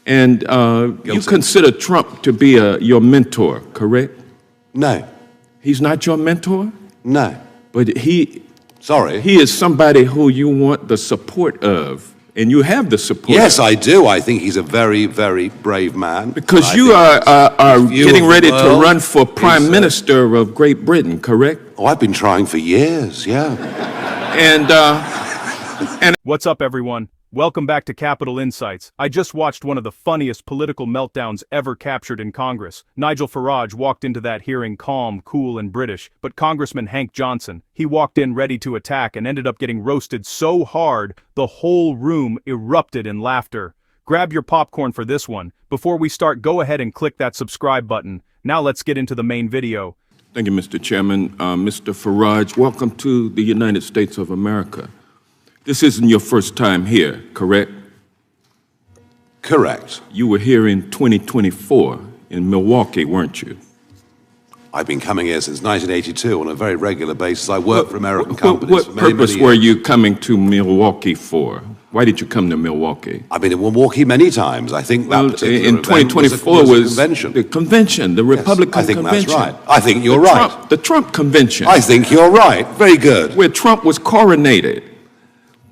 And you consider Trump to be your mentor, correct? No. He's not your mentor? No. But he is somebody who you want the support of, and you have the support. Yes, I do. I think he's a very, very brave man. Because you are getting ready to run for Prime Minister of Great Britain, correct? Oh, I've been trying for years, yeah. And what's up, everyone? Welcome back to Capital Insights. I just watched one of the funniest political meltdowns ever captured in Congress. Nigel Farage walked into that hearing calm, cool, and British, but Congressman Hank Johnson, he walked in ready to attack and ended up getting roasted so hard, the whole room erupted in laughter. Grab your popcorn for this one. Before we start, go ahead and click that subscribe button. Now let's get into the main video. Thank you, Mr. Chairman. Mr. Farage, welcome to the United States of America. This isn't your first time here, correct? Correct. You were here in 2024 in Milwaukee, weren't you? I've been coming here since 1982 on a very regular basis. I work for American companies. What purpose were you coming to Milwaukee for? Why did you come to Milwaukee? I've been in Milwaukee many times. I think that particular in 2024 was the convention, the Republican convention. I think that's right. I think you're right. The Trump convention. I think you're right. Very good. Where Trump was coronated.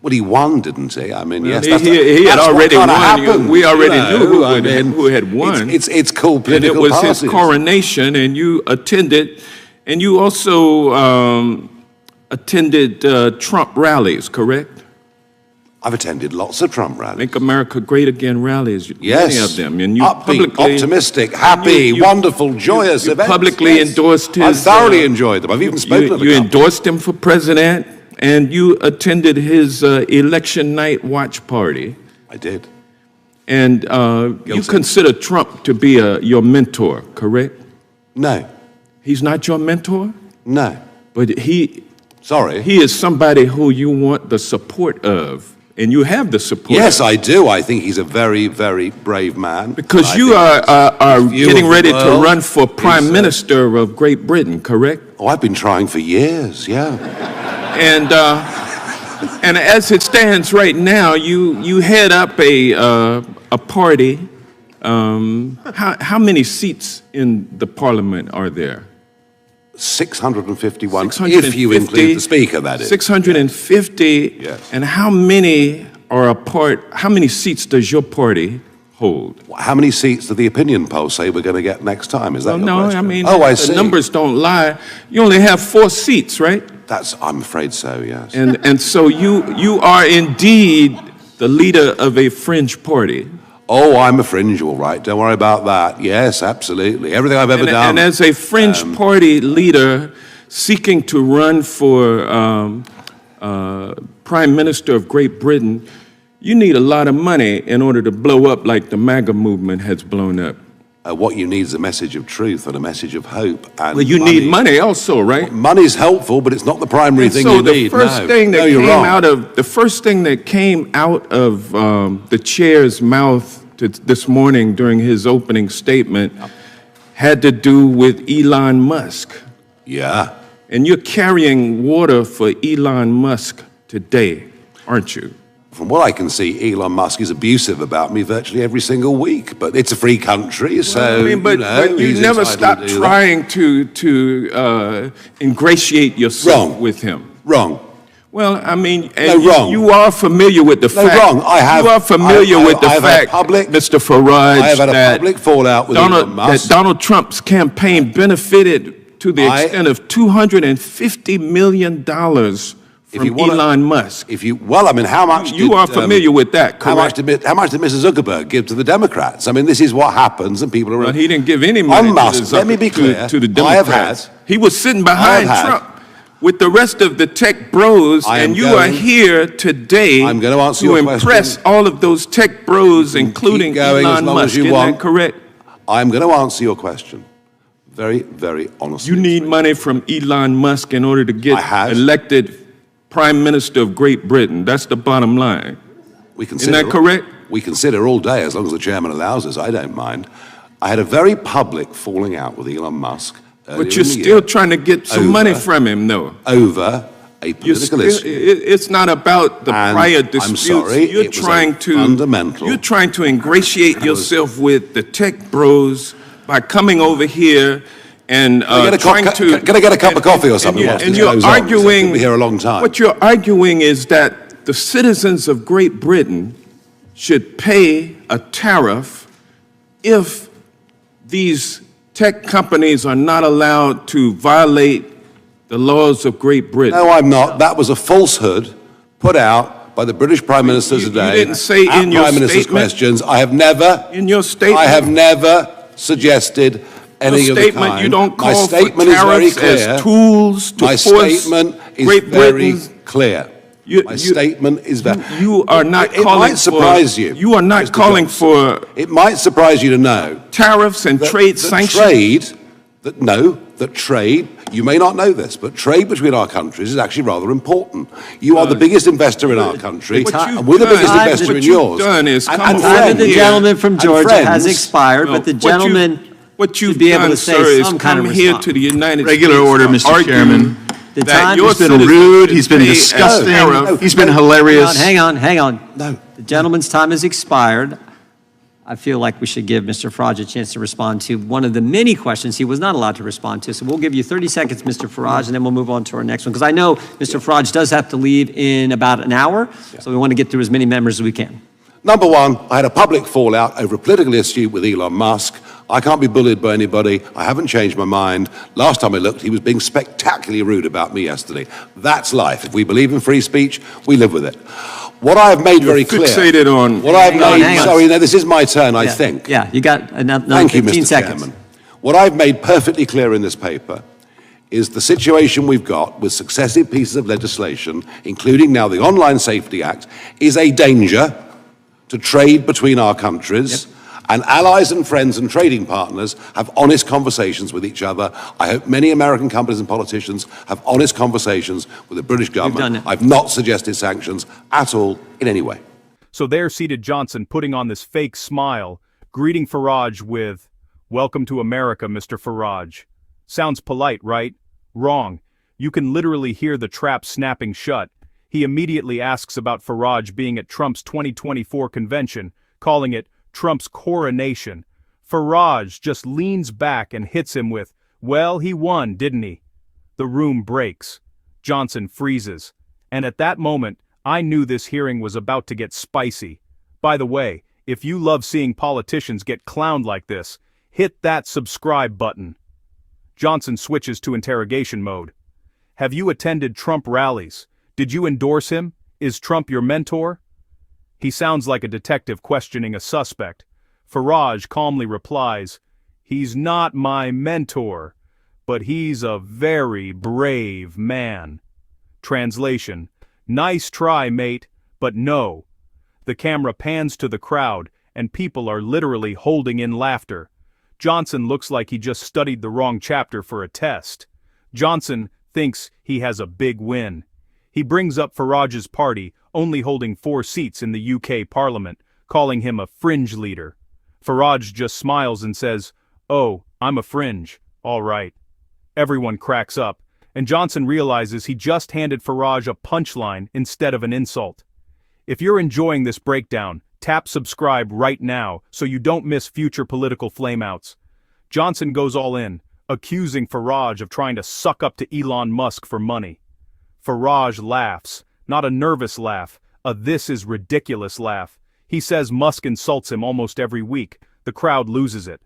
Well, he won, didn't he? I mean, yes, he had already won. Happened, we already knew who had won. It's called political and it was parties. his coronation, and you attended, and you also attended Trump rallies, correct? I've attended lots of Trump rallies. Make America Great Again rallies, yes. Many of them. And you upbeat, publicly, optimistic, happy, wonderful, joyous events. Publicly endorsed his... I thoroughly enjoyed them. I've even spoken to them. You endorsed him for president, and you attended his election night watch party. I did. And you consider Trump to be your mentor, correct? No. He's not your mentor? No. But he is somebody who you want the support of, and you have the support. Yes, I do. I think he's a very, very brave man. Because you are getting ready to run for Prime Minister of Great Britain, correct? Oh, I've been trying for years, yeah. And as it stands right now, you head up a party. How many seats in the Parliament are there? 651, if you include the Speaker, that is. 650. Yes. And how many are a part? How many seats does your party hold? How many seats do the opinion polls say we're going to get next time? Is that your question? I mean, I see. The numbers don't lie. You only have 4 seats, right? I'm afraid so, yes. And so you are indeed the leader of a fringe party. Oh, I'm a fringe, all right. Don't worry about that. Yes, absolutely. Everything I've ever done. And as a fringe party leader seeking to run for Prime Minister of Great Britain, you need a lot of money in order to blow up like the MAGA movement has blown up. What you need is a message of truth and a message of hope. And well, you need money also, right? Well, money's helpful, but it's not the primary thing you need. So the first thing that came out of the chair's mouth this morning during his opening statement had to do with Elon Musk. Yeah. And you're carrying water for Elon Musk today, aren't you? From what I can see, Elon Musk is abusive about me virtually every single week. But it's a free country, so but you never stop trying to ingratiate yourself with him. Wrong. Well, I mean, wrong. You are familiar with the fact. Wrong. You are familiar with the fact, Mr. Farage, I have had a public fallout with Elon Musk. That Donald Trump's campaign benefited to the extent of $250 million from Elon Musk. Well, I mean, how much? You are familiar with that, correct? How much did Mr. Zuckerberg give to the Democrats? I mean, this is what happens, and people are. Well, he didn't give any money let me be clear. To the Democrats. He was sitting behind Trump with the rest of the tech bros, and you are here today to impress all of those tech bros, including Elon Musk. Isn't that correct? I'm going to answer your question very, very honestly. You need money from Elon Musk in order to get elected Prime Minister of Great Britain. That's the bottom line. Isn't that correct? We consider all day, as long as the chairman allows us. I don't mind. I had a very public falling out with Elon Musk. But you're still trying to get some money from him, though. Over a political issue. It's not about the prior disputes. I'm sorry, you're trying to ingratiate yourself with the tech bros by coming over here and can I get a cup of coffee or something? And you're arguing. Be here a long time. What you're arguing is that the citizens of Great Britain should pay a tariff if these tech companies are not allowed to violate the laws of Great Britain. No, I'm not. That was a falsehood put out by the British Prime Minister today. You didn't say in your Prime Minister's questions. I have never. In your statement. I have never suggested any of the kind. You don't call My statement for is very tariffs clear. as tools to My force statement is Great very Britain's. clear. My statement is very. You are not it calling might surprise for. you. You are not Mr. calling Johnson. for. It might surprise you to know Tariffs and trade sanctions. Trade, you may not know this, but trade between our countries is actually rather important. You are the biggest investor in our country, and we're the biggest investor in yours. Time of the gentleman from Georgia has expired, but the gentleman should be able to say some kind of response. Here to the United Regular States order, Mr. Chairman. The time He's been rude, he's been disgusting, he's been hilarious. Hang on. No. The gentleman's time has expired. I feel like we should give Mr. Farage a chance to respond to one of the many questions he was not allowed to respond to. So we'll give you 30 seconds, Mr. Farage, and then we'll move on to our next one. Because I know Mr. Farage does have to leave in about an hour, so we want to get through as many members as we can. Number one, I had a public fallout over a political issue with Elon Musk. I can't be bullied by anybody. I haven't changed my mind. Last time I looked, he was being spectacularly rude about me yesterday. That's life. If we believe in free speech, we live with it. What I have made very clear. Fixated on. What I have made. Sorry, no, this is my turn, I think. Yeah, you got another Thank 15 you, Mr. seconds. Chairman. What I've made perfectly clear in this paper is the situation we've got with successive pieces of legislation, including now the Online Safety Act, is a danger to trade between our countries. And allies and friends and trading partners have honest conversations with each other. I hope many American companies and politicians have honest conversations with the British government. I've not suggested sanctions at all in any way. So there seated Johnson putting on this fake smile, greeting Farage with, "Welcome to America, Mr. Farage." Sounds polite, right? Wrong. You can literally hear the trap snapping shut. He immediately asks about Farage being at Trump's 2024 convention, calling it Trump's coronation. Farage just leans back and hits him with, "Well, he won, didn't he?" The room breaks. Johnson freezes. And at that moment, I knew this hearing was about to get spicy. By the way, if you love seeing politicians get clowned like this, hit that subscribe button. Johnson switches to interrogation mode. Have you attended Trump rallies? Did you endorse him? Is Trump your mentor? He sounds like a detective questioning a suspect. Farage calmly replies, "He's not my mentor, but he's a very brave man." Translation: Nice try, mate, but no. The camera pans to the crowd, and people are literally holding in laughter. Johnson looks like he just studied the wrong chapter for a test. Johnson thinks he has a big win. He brings up Farage's party, only holding 4 seats in the UK Parliament, calling him a fringe leader. Farage just smiles and says, "Oh, I'm a fringe. All right." Everyone cracks up, and Johnson realizes he just handed Farage a punchline instead of an insult. If you're enjoying this breakdown, tap subscribe right now so you don't miss future political flameouts. Johnson goes all in, accusing Farage of trying to suck up to Elon Musk for money. Farage laughs. Not a nervous laugh, a "this is ridiculous" laugh. He says Musk insults him almost every week. The crowd loses it.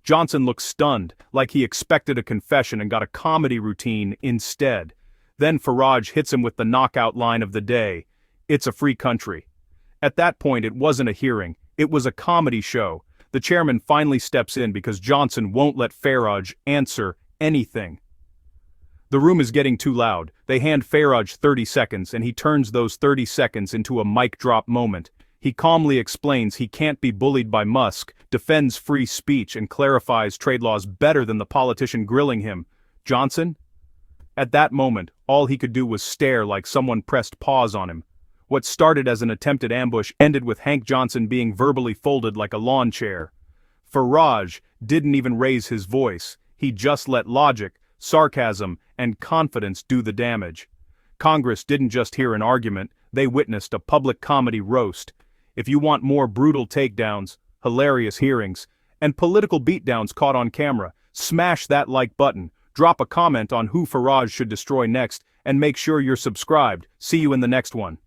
Johnson looks stunned, like he expected a confession and got a comedy routine instead. Then Farage hits him with the knockout line of the day. It's a free country. At that point, it wasn't a hearing. It was a comedy show. The chairman finally steps in because Johnson won't let Farage answer anything. The room is getting too loud. They hand Farage 30 seconds, and he turns those 30 seconds into a mic drop moment. He calmly explains he can't be bullied by Musk, defends free speech, and clarifies trade laws better than the politician grilling him. Johnson? At that moment, all he could do was stare like someone pressed pause on him. What started as an attempted ambush ended with Hank Johnson being verbally folded like a lawn chair. Farage didn't even raise his voice. He just let logic, sarcasm, and confidence do the damage. Congress didn't just hear an argument, they witnessed a public comedy roast. If you want more brutal takedowns, hilarious hearings, and political beatdowns caught on camera, smash that like button, drop a comment on who Farage should destroy next, and make sure you're subscribed. See you in the next one.